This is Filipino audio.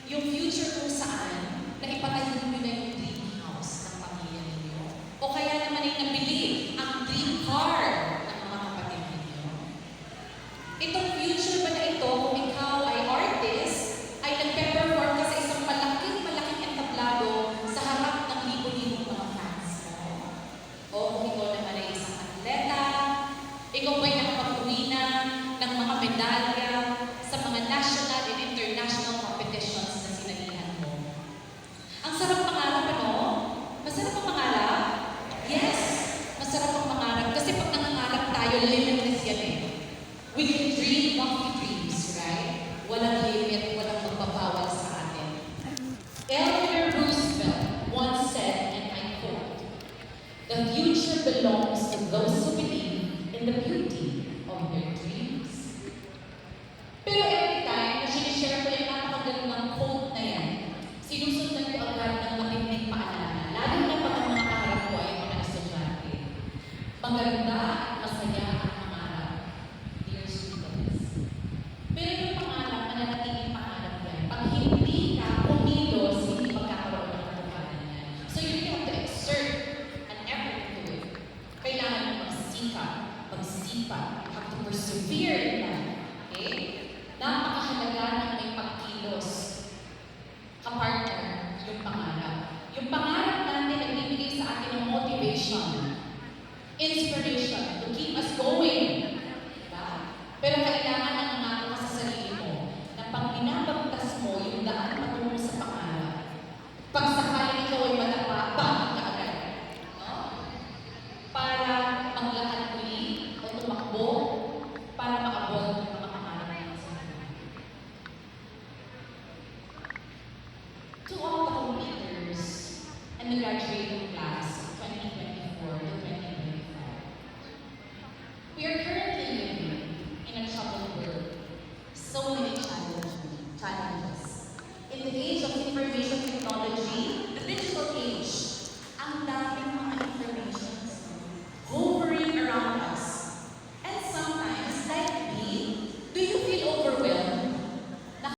yung future kung saan na ipatayo nyo na yung dream house ng pamilya ninyo. O kaya naman ay nabili ang dream car ng mga kapatid ninyo. Itong future ba na ito, kung ikaw ay artist, ay nagpe-perform ka sa isang malaking entablado sa harap ng libo-libong mga fans mo. O kung ikaw naman ay isang atleta, ikaw ba'y nakapag-uwi na ng mga medalya sa mga national and international competitions na sinalihan mo. Ang sarap pangarap, ano? Masarap ang pangarap? Yes! Masarap ang pangarap kasi pag nangangarap tayo, limitless yan eh. We can dream lofty dreams, right? Walang limit, walang magbabawal sa atin. Eleanor Roosevelt once said, and I quote, "The future belongs to those who believe in the beauty of their dreams." Pero every time na sinishare ko yung napakagandang quote na yan, sinusundan ko agad ng matinding paalala, lalo na pag ang mga kaharap ko ay mga estudyante. Maganda at masaya ang pangarap, dear students. Pero yung pangarap, mananatiling pangarap yan. Pag hindi ka kumilos, hindi magkakaroon ng katuparan yan. So you really have to exert an effort to it. Kailangan mo magsikap, magsipa, you have to persevere in that. Okay? Napakahalaga ng may pagkilos. Kapartner, yung pangarap. Yung pangarap natin nagbibigay sa atin ng motivation, inspiration to keep us going. Diba? Pero kailangan nangangako ka sa sarili mo na pag binabagtas mo yung daan patungo sa pangarap, pag sakaling ikaw ay madapa, bakit ka agad? No? Para maglakad muli o tumakbo para maabot ng mga pangarap natin sa buhay. To all the completers and the graduating class of 2024 to 2025, we are currently living in a troubled world. So many challenges. In the age of information technology, the digital age, ang dami